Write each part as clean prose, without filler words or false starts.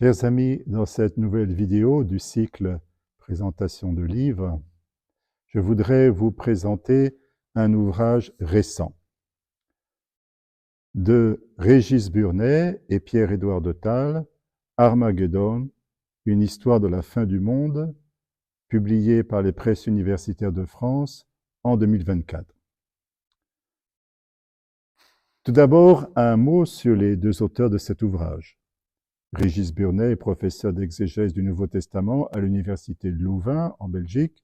Chers amis, dans cette nouvelle vidéo du cycle Présentation de livres, je voudrais vous présenter un ouvrage récent de Régis Burnet et Pierre-Édouard de Talles, Armageddon, une histoire de la fin du monde, publié par les presses universitaires de France en 2024. Tout d'abord, un mot sur les deux auteurs de cet ouvrage. Régis Burnet est professeur d'exégèse du Nouveau Testament à l'université de Louvain, en Belgique.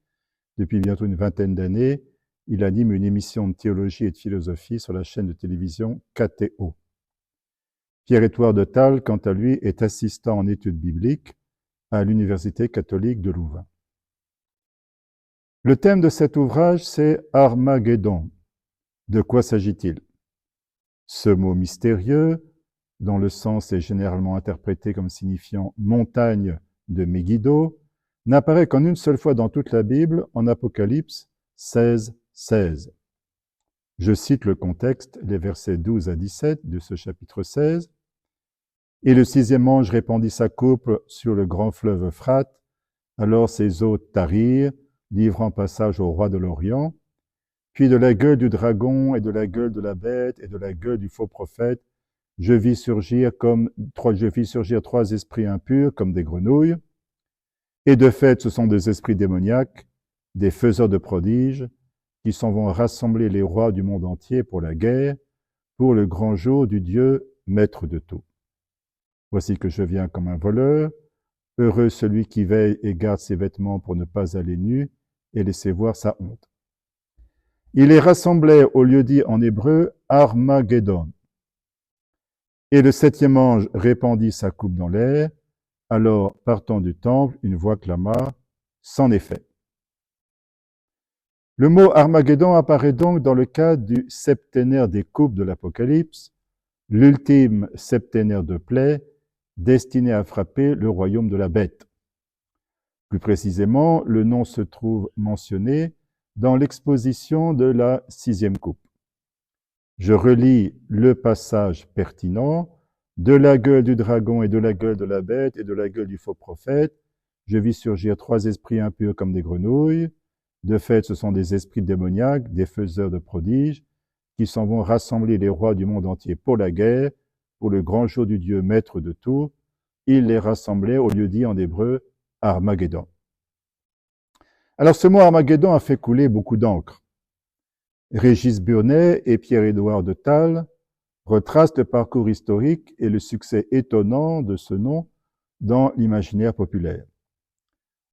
Depuis bientôt une vingtaine d'années, il anime une émission de théologie et de philosophie sur la chaîne de télévision KTO. Pierre-Édouard de Talles, quant à lui, est assistant en études bibliques à l'Université catholique de Louvain. Le thème de cet ouvrage, c'est Armageddon. De quoi s'agit-il? Ce mot mystérieux, dont le sens est généralement interprété comme signifiant montagne de Megiddo, n'apparaît qu'en une seule fois dans toute la Bible, en Apocalypse 16, 16. Je cite le contexte, les versets 12 à 17 de ce chapitre 16. « Et le sixième ange répandit sa coupe sur le grand fleuve Euphrate, alors ses eaux tarirent, livrant passage au roi de l'Orient. Puis de la gueule du dragon et de la gueule de la bête et de la gueule du faux prophète, je vis surgir trois esprits impurs comme des grenouilles. Et de fait, ce sont des esprits démoniaques, des faiseurs de prodiges, qui s'en vont rassembler les rois du monde entier pour la guerre, pour le grand jour du Dieu, maître de tout. Voici que je viens comme un voleur. Heureux celui qui veille et garde ses vêtements pour ne pas aller nu et laisser voir sa honte. Il les rassemblait au lieu dit en hébreu Armageddon. Et le septième ange répandit sa coupe dans l'air. Alors, partant du temple, une voix clama « C'en est fait ». Le mot Armageddon apparaît donc dans le cadre du septénaire des coupes de l'Apocalypse, l'ultime septénaire de plaies destiné à frapper le royaume de la bête. Plus précisément, le nom se trouve mentionné dans l'exposition de la sixième coupe. Je relis le passage pertinent. De la gueule du dragon et de la gueule de la bête et de la gueule du faux prophète, je vis surgir trois esprits impurs comme des grenouilles. De fait, ce sont des esprits démoniaques, des faiseurs de prodiges, qui s'en vont rassembler les rois du monde entier pour la guerre, pour le grand jour du Dieu maître de tout. Il les rassemblait au lieu dit en hébreu Armageddon. Alors ce mot Armageddon a fait couler beaucoup d'encre. Régis Burnet et Pierre-Édouard de Talles retracent le parcours historique et le succès étonnant de ce nom dans l'imaginaire populaire.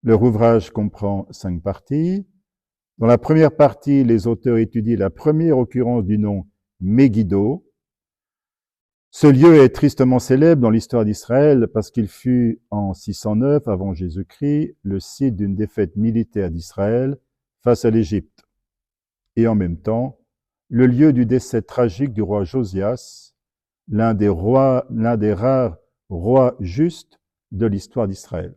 Leur ouvrage comprend 5 parties. Dans la première partie, les auteurs étudient la première occurrence du nom Megiddo. Ce lieu est tristement célèbre dans l'histoire d'Israël parce qu'il fut en 609 avant Jésus-Christ le site d'une défaite militaire d'Israël face à l'Égypte. Et en même temps, le lieu du décès tragique du roi Josias, l'un des rares rois justes de l'histoire d'Israël.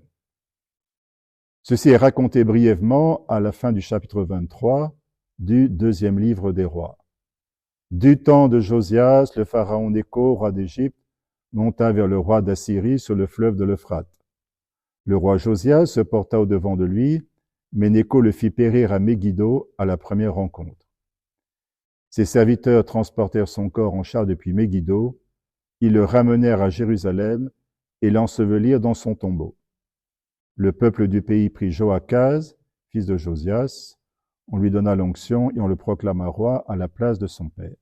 Ceci est raconté brièvement à la fin du chapitre 23 du deuxième livre des rois. Du temps de Josias, le pharaon Nécho, roi d'Égypte, monta vers le roi d'Assyrie sur le fleuve de l'Euphrate. Le roi Josias se porta au-devant de lui, mais Nécho le fit périr à Megiddo à la première rencontre. Ses serviteurs transportèrent son corps en char depuis Megiddo, ils le ramenèrent à Jérusalem et l'ensevelirent dans son tombeau. Le peuple du pays prit Joachaz, fils de Josias, on lui donna l'onction et on le proclama roi à la place de son père.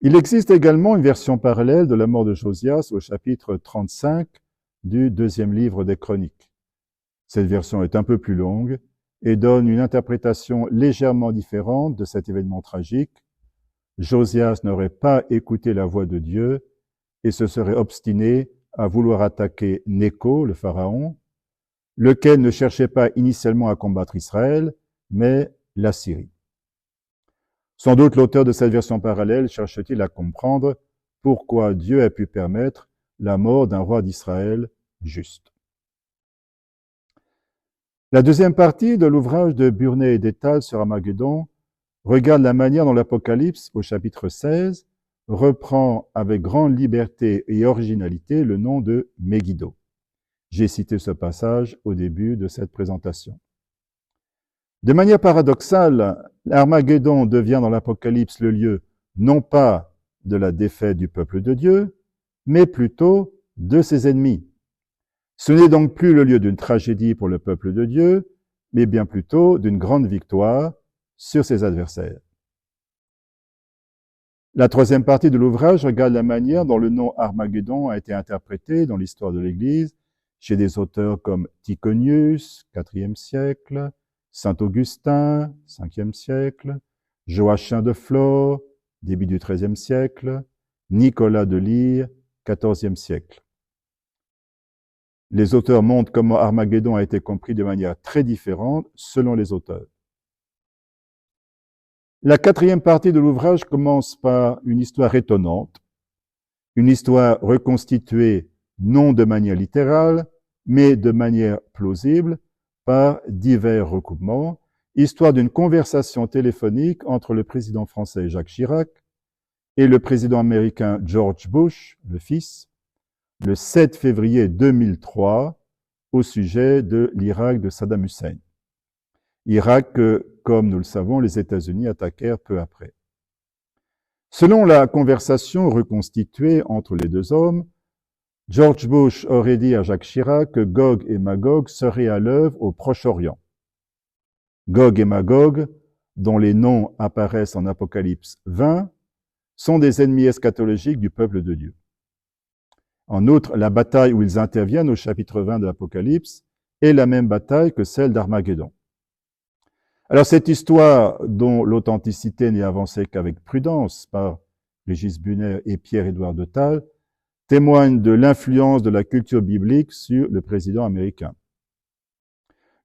Il existe également une version parallèle de la mort de Josias au chapitre 35 du deuxième livre des Chroniques. Cette version est un peu plus longue et donne une interprétation légèrement différente de cet événement tragique. Josias n'aurait pas écouté la voix de Dieu et se serait obstiné à vouloir attaquer Nécho, le pharaon, lequel ne cherchait pas initialement à combattre Israël, mais l'Assyrie. Sans doute l'auteur de cette version parallèle cherche-t-il à comprendre pourquoi Dieu a pu permettre la mort d'un roi d'Israël juste. La deuxième partie de l'ouvrage de Burnet et de Talles sur Armageddon regarde la manière dont l'Apocalypse, au chapitre 16, reprend avec grande liberté et originalité le nom de Megiddo. J'ai cité ce passage au début de cette présentation. De manière paradoxale, l'Armageddon devient dans l'Apocalypse le lieu non pas de la défaite du peuple de Dieu, mais plutôt de ses ennemis. Ce n'est donc plus le lieu d'une tragédie pour le peuple de Dieu, mais bien plutôt d'une grande victoire sur ses adversaires. La troisième partie de l'ouvrage regarde la manière dont le nom Armageddon a été interprété dans l'histoire de l'Église chez des auteurs comme Tychonius, IVe siècle, Saint Augustin, Ve siècle, Joachim de Flore, début du XIIIe siècle, Nicolas de Lyre, XIVe siècle. Les auteurs montrent comment Armageddon a été compris de manière très différente selon les auteurs. La quatrième partie de l'ouvrage commence par une histoire étonnante, une histoire reconstituée non de manière littérale, mais de manière plausible par divers recoupements, histoire d'une conversation téléphonique entre le président français Jacques Chirac et le président américain George Bush, le fils, le 7 février 2003, au sujet de l'Irak de Saddam Hussein. Irak que, comme nous le savons, les États-Unis attaquèrent peu après. Selon la conversation reconstituée entre les deux hommes, George Bush aurait dit à Jacques Chirac que Gog et Magog seraient à l'œuvre au Proche-Orient. Gog et Magog, dont les noms apparaissent en Apocalypse 20, sont des ennemis eschatologiques du peuple de Dieu. En outre, la bataille où ils interviennent au chapitre 20 de l'Apocalypse est la même bataille que celle d'Armageddon. Alors cette histoire, dont l'authenticité n'est avancée qu'avec prudence par Régis Bunner et Pierre-Édouard de Tal, témoigne de l'influence de la culture biblique sur le président américain.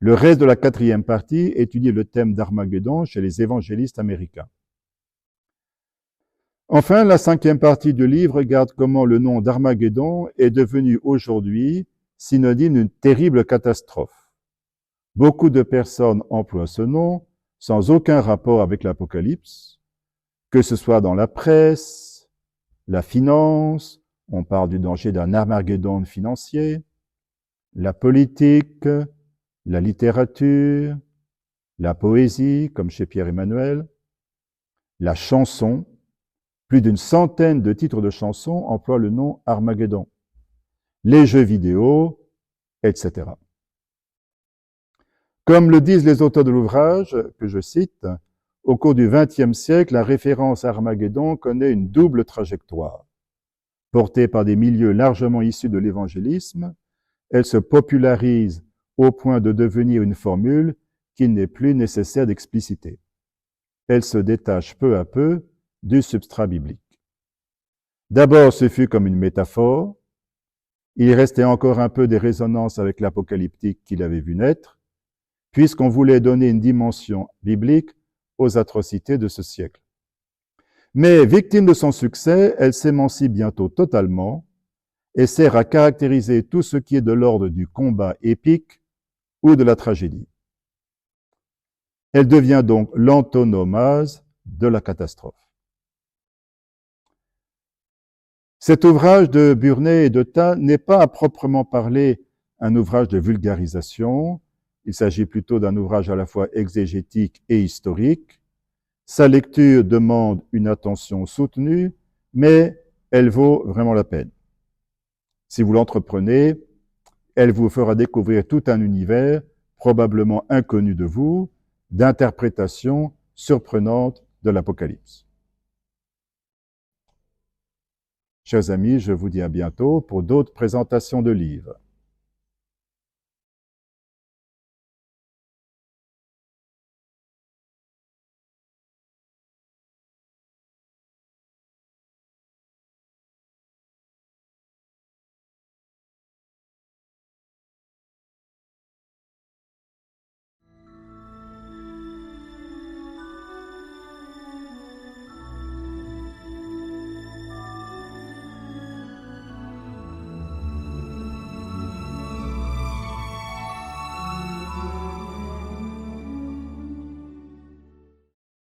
Le reste de la quatrième partie étudie le thème d'Armageddon chez les évangélistes américains. Enfin, la cinquième partie du livre regarde comment le nom d'Armageddon est devenu aujourd'hui synonyme d'une terrible catastrophe. Beaucoup de personnes emploient ce nom sans aucun rapport avec l'Apocalypse, que ce soit dans la presse, la finance, on parle du danger d'un Armageddon financier, la politique, la littérature, la poésie, comme chez Pierre-Emmanuel, la chanson. Plus d'une centaine de titres de chansons emploient le nom Armageddon, les jeux vidéo, etc. Comme le disent les auteurs de l'ouvrage, que je cite, au cours du XXe siècle, la référence à Armageddon connaît une double trajectoire. Portée par des milieux largement issus de l'évangélisme, elle se popularise au point de devenir une formule qu'il n'est plus nécessaire d'expliciter. Elle se détache peu à peu du substrat biblique. D'abord, ce fut comme une métaphore. Il restait encore un peu des résonances avec l'apocalyptique qu'il avait vu naître, puisqu'on voulait donner une dimension biblique aux atrocités de ce siècle. Mais victime de son succès, elle s'émancipe bientôt totalement et sert à caractériser tout ce qui est de l'ordre du combat épique ou de la tragédie. Elle devient donc l'antonomase de la catastrophe. Cet ouvrage de Burnet et de Tal n'est pas à proprement parler un ouvrage de vulgarisation. Il s'agit plutôt d'un ouvrage à la fois exégétique et historique. Sa lecture demande une attention soutenue, mais elle vaut vraiment la peine. Si vous l'entreprenez, elle vous fera découvrir tout un univers probablement inconnu de vous, d'interprétations surprenantes de l'Apocalypse. Chers amis, je vous dis à bientôt pour d'autres présentations de livres.